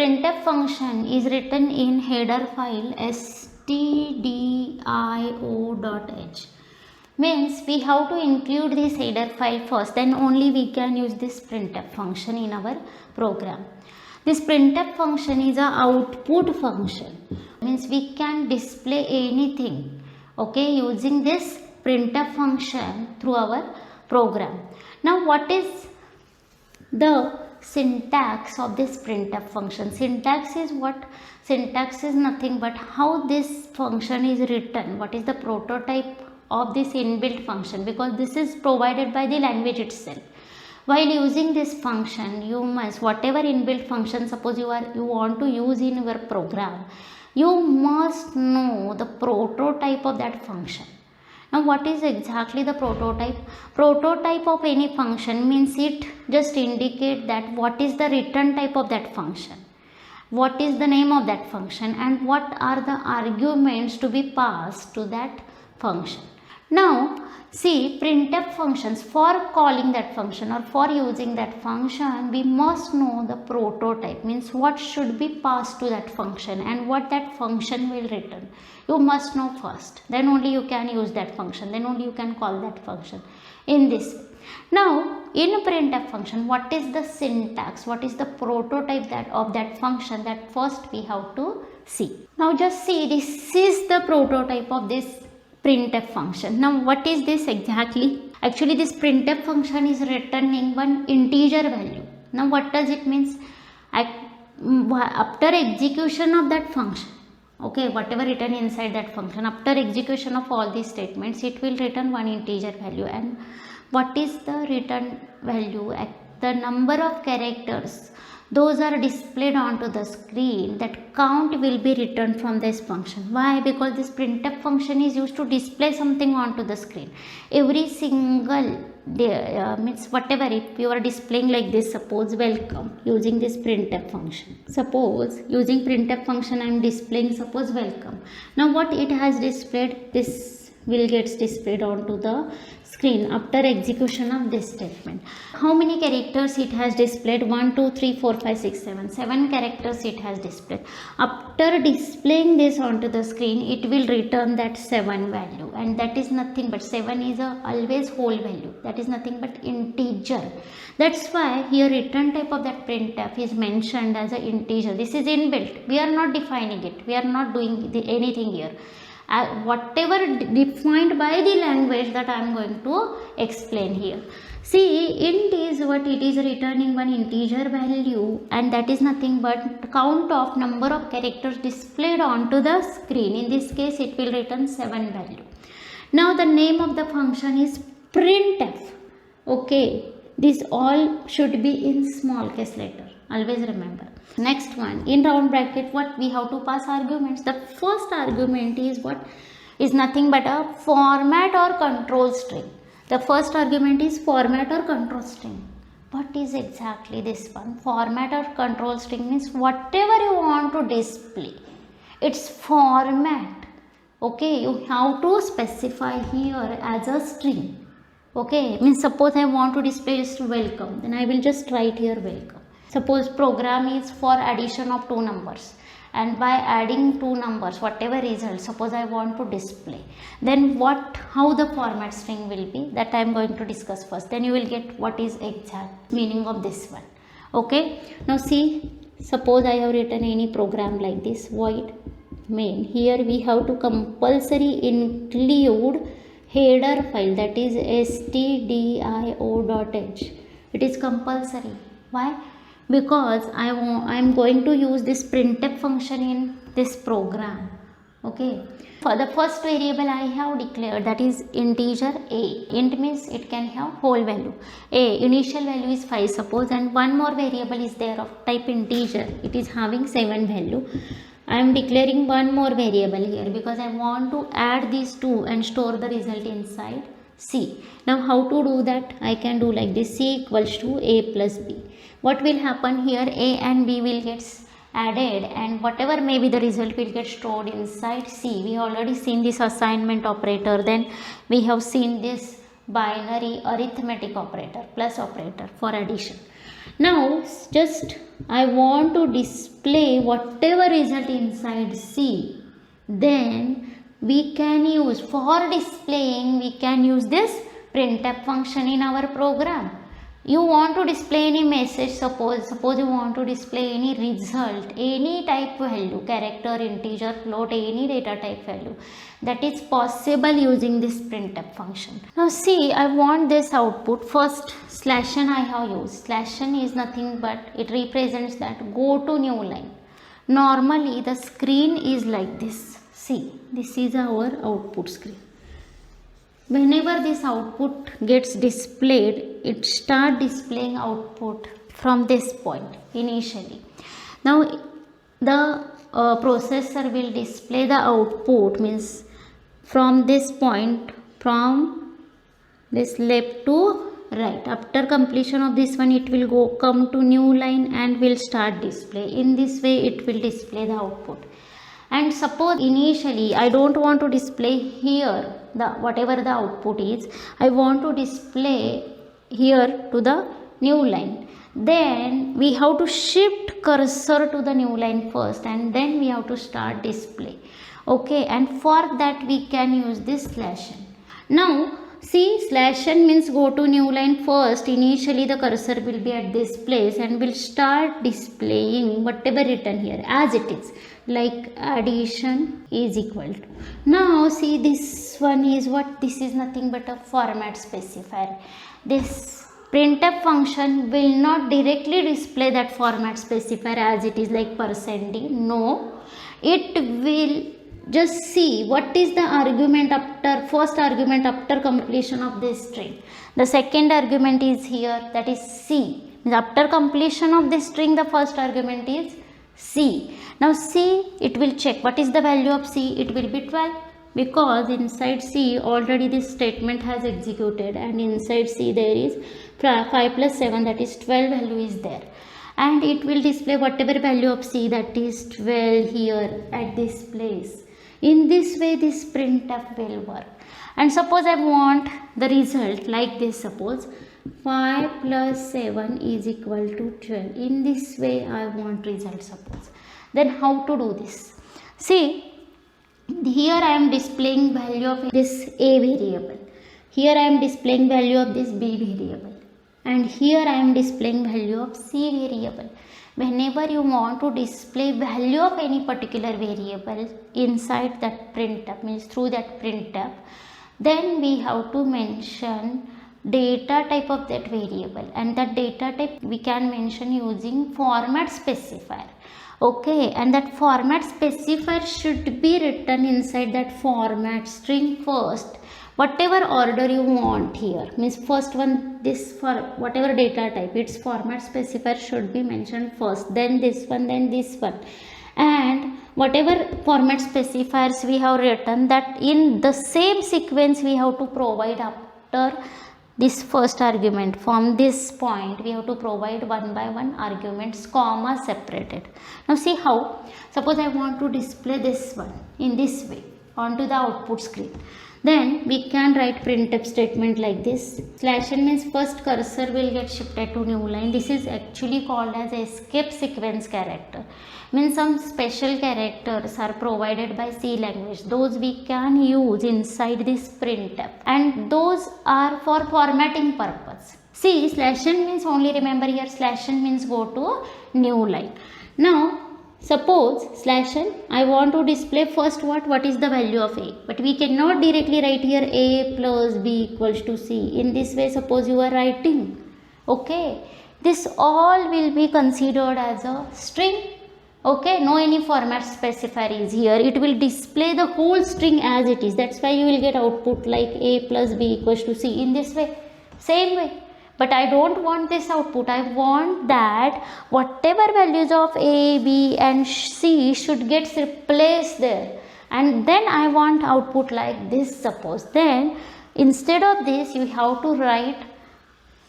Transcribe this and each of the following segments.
printf function is written in header file stdio.h. Means we have to include this header file first, then only we can use this printf function in our program. This printf function is a output function, means we can display anything, okay, using this printf function through our program. Now what is the syntax of this printf function? Syntax is what? Syntax is nothing but how this function is written, what is the prototype of this inbuilt function, because this is provided by the language itself. While using this function, you must, whatever inbuilt function suppose you want to use in your program, you must know the prototype of that function. Now what is exactly the prototype? Prototype of any function means it just indicate that what is the return type of that function, what is the name of that function, and what are the arguments to be passed to that function. Now see, printf functions, for calling that function or for using that function, we must know the prototype, means what should be passed to that function and what that function will return. You must know first, then only you can use that function, then only you can call that function in this way. Now in a printf function, what is the syntax, what is the prototype of that function, that first we have to see. Now just see, this is the prototype of this printf function. Now what is this exactly? Actually this printf function is returning one integer value. Now what does it means? After execution of that function, okay, whatever written inside that function, after execution of all these statements, it will return one integer value. And what is the return value? The number of characters, those are displayed onto the screen, that count will be returned from this function. Why? Because this printf function is used to display something onto the screen. Every single means whatever, if you are displaying like this, suppose welcome, using this printf function, suppose using printf function I am displaying suppose welcome. Now what it has displayed, this will get displayed onto the screen after execution of this statement. How many characters it has displayed? 1 2 3 4 5 6 7 characters it has displayed. After displaying this onto the screen, it will return that 7 value, and that is nothing but 7 is a always whole value, that is nothing but integer. That's why here return type of that printf is mentioned as an integer. This is inbuilt, we are not defining it, we are not doing anything here. Whatever defined by the language, that I am going to explain here. See, int is what it is returning one integer value, and that is nothing but count of number of characters displayed onto the screen. In this case it will return 7 value. Now the name of the function is printf. Okay, this all should be in small case letter, always remember. Next one, in round bracket, what we have to pass arguments. The first argument is what? Is nothing but a format or control string. The first argument is format or control string. What is exactly this one? Format or control string means whatever you want to display, its format, okay, you have to specify here as a string. Okay, means suppose I want to display just welcome, then I will just write here welcome. Suppose program is for addition of 2 numbers, and by adding 2 numbers, whatever result, suppose I want to display, then how the format string will be, that I am going to discuss first. Then you will get what is exact meaning of this one. Okay, now see, suppose I have written any program like this, void main. Here we have to compulsory include header file, that is stdio.h. It is compulsory. Why? Because I am going to use this printf function in this program. Okay, for the first variable I have declared, that is integer a. Int means it can have whole value. A initial value is 5 suppose, and one more variable is there of type integer, it is having 7 value. I am declaring one more variable here because I want to add these two and store the result inside C. Now how to do that? I can do like this, C equals to a plus b. What will happen here? A and b will get added, and whatever may be the result will get stored inside C. We have already seen this assignment operator, then we have seen this binary arithmetic operator, plus operator for addition. Now just I want to display whatever result inside C, then we can use, for displaying we can use this printf function in our program. You want to display any message, suppose you want to display any result, any type value, character, integer, float, any data type value, that is possible using this printf function. Now see, I want this output. First /n I have used. /n is nothing but it represents that go to new line. Normally the screen is like this. See, this is our output screen. Whenever this output gets displayed, it start displaying output from this point initially. Now the processor will display the output, means from this point, from this left to right. After completion of this one, it will come to new line and will start display. In this way it will display the output. And suppose initially I don't want to display here the whatever the output is, I want to display here to the new line. Then we have to shift cursor to the new line first, and then we have to start display. Okay, and for that we can use this /n. Now see, /n means go to new line first. Initially the cursor will be at this place and will start displaying whatever written here as it is, like addition is equal to. Now see, this one is what? This is nothing but a format specifier. This printf function will not directly display that format specifier as it is, like %d. No, it will just see what is the argument after, first argument after completion of this string. The second argument is here, that is C. After completion of this string, the first argument is C. Now C, it will check what is the value of C. It will be 12, because inside C already this statement has executed, and inside C there is 5 plus 7, that is 12 value is there. And it will display whatever value of C, that is 12 here at this place. In this way this printf will work. And suppose I want the result like this, suppose 5 plus 7 is equal to 12. In this way I want result, suppose. Then how to do this? See, here I am displaying value of this A variable. Here I am displaying value of this B variable. And here I am displaying value of C variable. Whenever you want to display value of any particular variable inside that printf, means through that printf, then we have to mention data type of that variable, and that data type we can mention using format specifier. Okay, and that format specifier should be written inside that format string first, whatever order you want here, means first one, this for whatever data type, its format specifier should be mentioned first, then this one, then this one, and whatever format specifiers we have written, that in the same sequence we have to provide after this first argument. From this point we have to provide one by one arguments, comma separated. Now see how, suppose I want to display this one in this way onto the output screen. Then we can write printf statement like this. /n means first cursor will get shifted to new line. This is actually called as escape sequence character. Means some special characters are provided by C language. Those we can use inside this printf, and those are for formatting purpose. See, /n means, only remember here, /n means go to new line. Now suppose /n, I want to display first what is the value of A, but we cannot directly write here A plus B equals to C. In this way, suppose you are writing, okay, this all will be considered as a string. Okay, no any format specifier is here. It will display the whole string as it is. That's why you will get output like A plus B equals to C in this way, same way. But I don't want this output. I want that whatever values of A, B and C should get replaced there. And then I want output like this, suppose. Then instead of this you have to write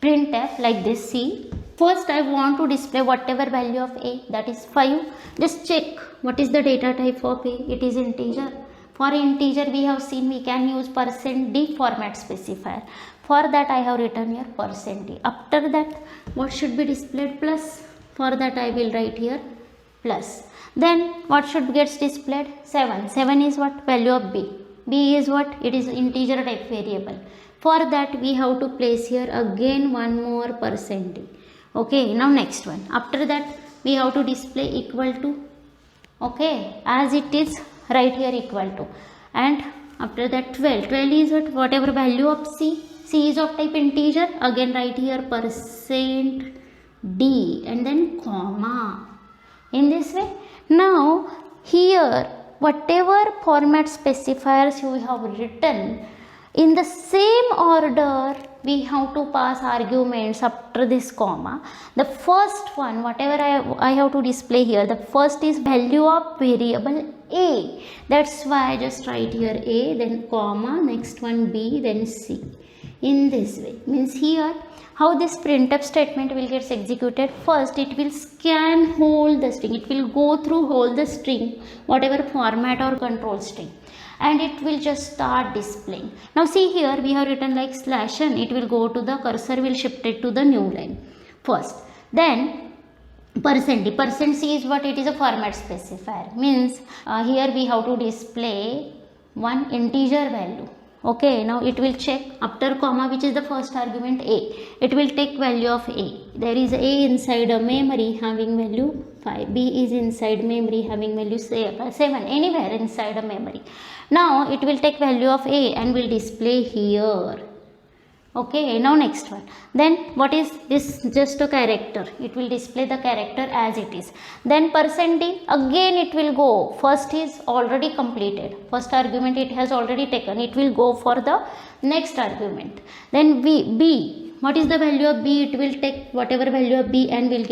printf like this. See, first I want to display whatever value of A, that is 5. Just check what is the data type of A. It is integer. For integer we have seen we can use %d format specifier. For that I have written here %d. After that what should be displayed? Plus. For that I will write here plus. Then what should gets displayed? 7. 7 is what? Value of b. B is what? It is integer type variable. For that we have to place here again one more %d. Okay, now next one. After that we have to display equal to. Okay, as it is right here equal to. And after that 12. 12 is what? Whatever value of c. C is of type integer. Again write here %d and then comma. In this way. Now here whatever format specifiers you have written, in the same order we have to pass arguments after this comma. The first one, whatever I have to display here, the first is value of variable a. That's why I just write here a, then comma, next one b, then c. In this way, means here how this printf statement will get executed. First it will scan whole the string, it will go through whole the string, whatever format or control string, and it will just start displaying. Now see here we have written like /n, it will go to the cursor, will shift it to the new line first. Then %d, %c is what? It is a format specifier, means here we have to display one integer value. Okay, now it will check after comma, which is the first argument a. It will take value of a. There is a inside a memory having value 5. B is inside memory having value 7. Anywhere inside a memory. Now it will take value of a and will display here. Okay, now next one. Then what is this? Just a character. It will display the character as it is. Then %d, again it will go. First is already completed. First argument it has already taken. It will go for the next argument. Then b. What is the value of b? It will take whatever value of b and will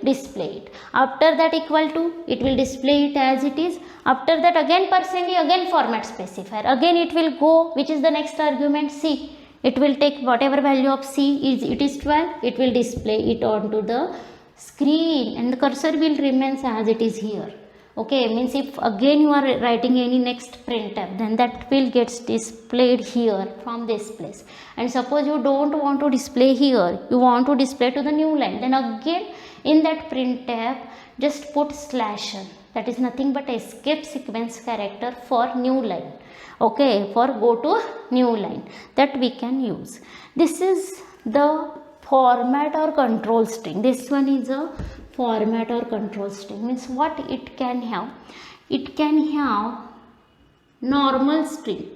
display it. After that equal to, it will display it as it is. After that again %d, again format specifier. Again it will go, which is the next argument? C. It will take whatever value of c is, it is 12, it will display it onto the screen and the cursor will remain as it is here. Okay, means if again you are writing any next printf, then that will get displayed here from this place. And suppose you don't want to display here, you want to display to the new line, then again in that printf just put /n. That is nothing but escape sequence character for new line. Okay, for go to new line, that we can use. This is the format or control string. This one is a format or control string. Means what it can have? It can have normal string,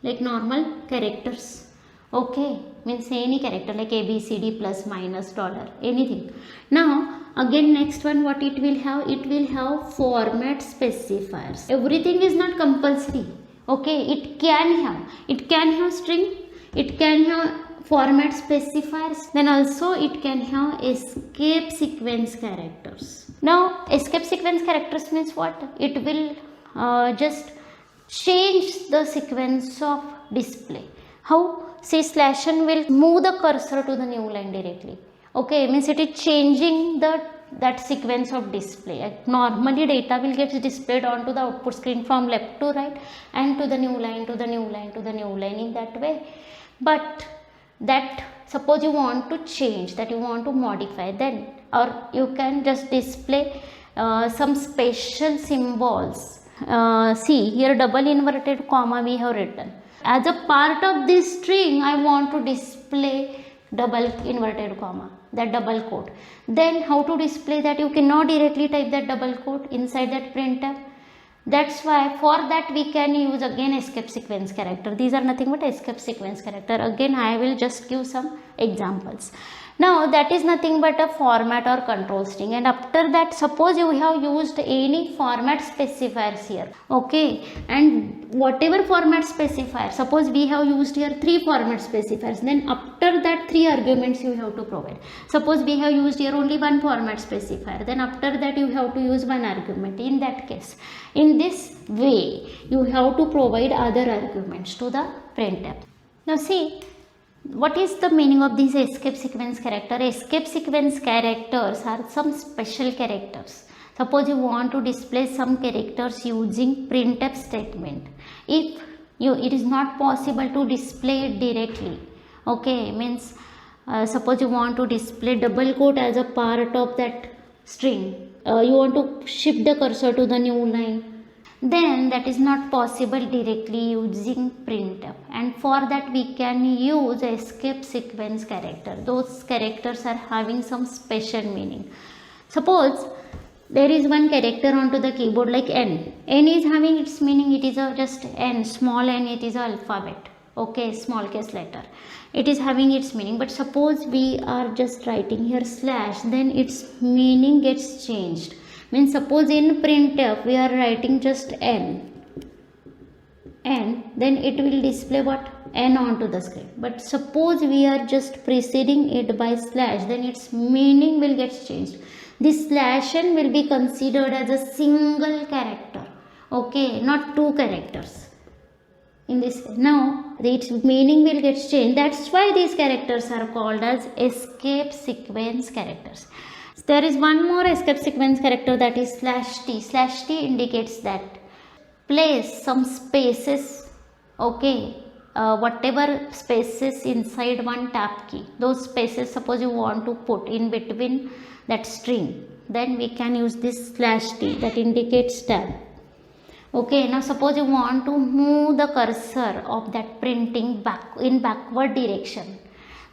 like normal characters. Okay, means any character like a, b, c, d, plus, minus, dollar, anything. Now again next one, what it will have? It will have format specifiers. Everything is not compulsory. Okay, it can have string, it can have format specifiers, then also it can have escape sequence characters. Now escape sequence characters means what? It will just change the sequence of display. How? Say /n will move the cursor to the new line directly. Okay, means it is changing that sequence of display. Like normally data will get displayed onto the output screen from left to right and to the new line, to the new line, to the new line, in that way. But that, suppose you want to change, that you want to modify, then or you can just display some special symbols. See here, double inverted comma we have written. As a part of this string, I want to display double inverted comma, that double quote. Then how to display that? You cannot directly type that double quote inside that printf. That's why for that we can use again escape sequence character. These are nothing but escape sequence character. Again I will just give some examples. Now that is nothing but a format or control string, and after that suppose you have used any format specifiers here. Okay, and whatever format specifier, suppose we have used here 3 format specifiers, then after that 3 arguments you have to provide. Suppose we have used here only 1 format specifier, then after that you have to use 1 argument. In that case, in this way you have to provide other arguments to the printf. Now see, what is the meaning of these escape sequence character? Escape sequence characters are some special characters. Suppose you want to display some characters using printf statement. If it is not possible to display it directly, okay, means suppose you want to display double quote as a part of that string, you want to shift the cursor to the new line, then that is not possible directly using printf, and for that we can use escape sequence character. Those characters are having some special meaning. Suppose there is one character onto the keyboard like n. N is having its meaning, it is a just n, small n, it is a alphabet, okay, small case letter. It is having its meaning, but suppose we are just writing here slash, then its meaning gets changed. Means suppose in printf we are writing just n, then it will display what? N onto the screen. But suppose we are just preceding it by slash, then its meaning will get changed. This slash n will be considered as a single character, okay, not two characters. In this way, now its meaning will get changed. That's why these characters are called as escape sequence characters. There is one more escape sequence character, that is slash t. Slash t indicates that place some spaces, okay, whatever spaces inside one tab key, those spaces suppose you want to put in between that string, then we can use this slash t that indicates tab. Okay, now suppose you want to move the cursor of that printing back in backward direction,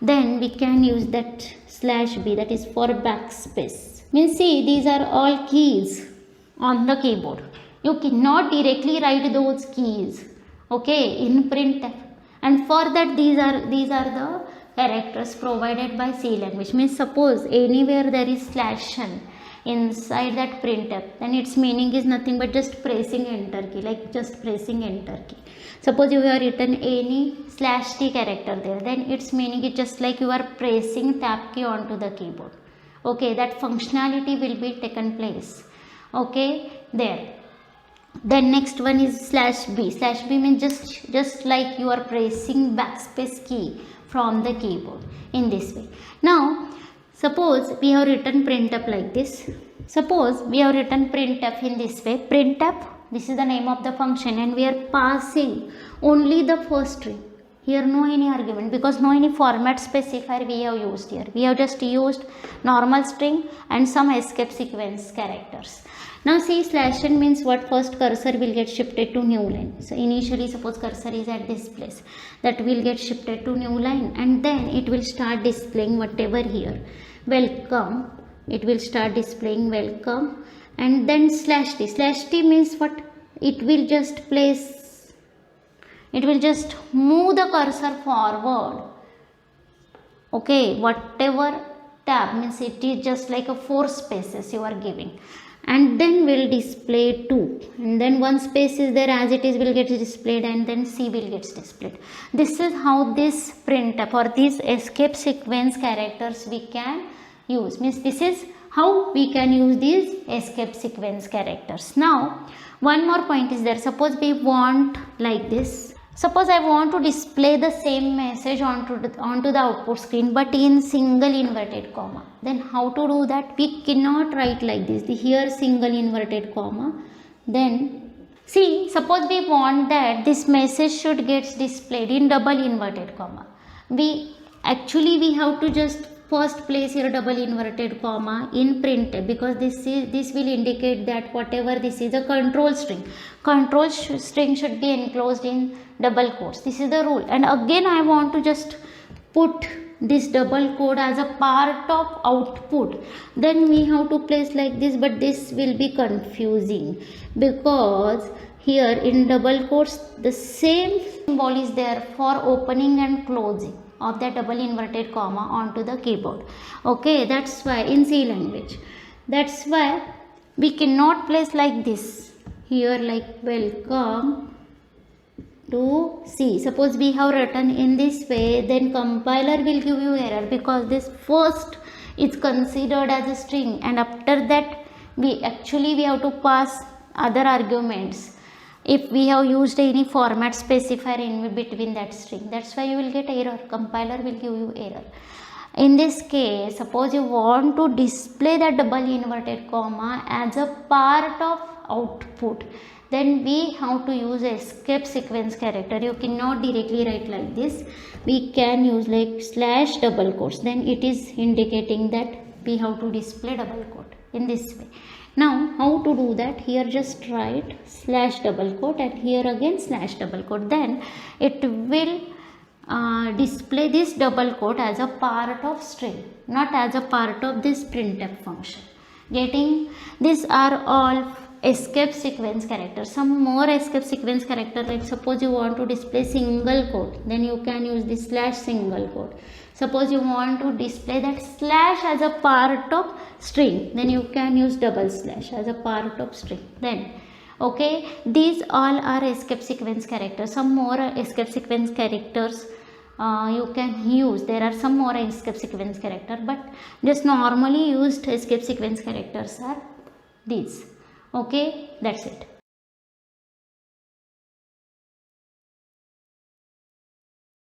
then we can use that slash b, that is for backspace. Means see, these are all keys on the keyboard. You cannot directly write those keys, okay, in printf, and for that these are the characters provided by C language. Means suppose anywhere there is slash n inside that printf, then its meaning is nothing but just pressing enter key, like just pressing enter key. Suppose you have written any slash t character there, then its meaning is just like you are pressing tab key onto the keyboard, okay, that functionality will be taken place, okay, there. Then next one is slash b. Slash b means just like you are pressing backspace key from the keyboard in this way. Now suppose we have written printf like this. Suppose we have written printf in this way. Printf, this is the name of the function, and we are passing only the first string. Here no any argument, because no any format specifier we have used here. We have just used normal string and some escape sequence characters. Now see, slash n means what? First cursor will get shifted to new line. So initially suppose cursor is at this place, that will get shifted to new line, and then it will start displaying whatever here. Welcome, it will start displaying welcome, and then slash t. Slash t means what? It will just move the cursor forward, okay, whatever tab, means it is just like a 4 spaces you are giving, and then will display 2, and then 1 space is there as it is will get displayed, and then C will get displayed. This is how this printf or these escape sequence characters we can use. Means this is how we can use these escape sequence characters. Now one more point is there. Suppose we want like this. Suppose I want to display the same message onto the output screen, but in single inverted comma. Then how to do that? We cannot write like this. Here single inverted comma. Then see, suppose we want that this message should get displayed in double inverted comma. We have to just first place here double inverted comma in printf, because this will indicate that whatever this is a control string. Control string should be enclosed in double quotes. This is the rule. And again I want to just put this double quote as a part of output. Then we have to place like this, but this will be confusing, because here in double quotes the same symbol is there for opening and closing of that double inverted comma onto the keyboard. Okay, that's why in C language, that's why we cannot place like this here, like welcome to C. Suppose we have written in this way, then compiler will give you error, because this first is considered as a string, and after that we have to pass other arguments if we have used any format specifier in between that string. That's why you will get error, compiler will give you error. In this case, suppose you want to display the double inverted comma as a part of output, then we have to use escape sequence character. You cannot directly write like this. We can use like slash double quotes. Then it is indicating that we have to display double quote in this way. Now how to do that? Here just write slash double quote and here again slash double quote. Then it will display this double quote as a part of string, not as a part of this printf function. Getting? These are all escape sequence characters. Some more escape sequence character, like suppose you want to display single quote, then you can use this slash single quote. Suppose you want to display that slash as a part of string, then you can use double slash as a part of string. Then okay, these all are escape sequence characters. Some more escape sequence characters you can use. There are some more escape sequence character, but just normally used escape sequence characters are these. Okay, that's it.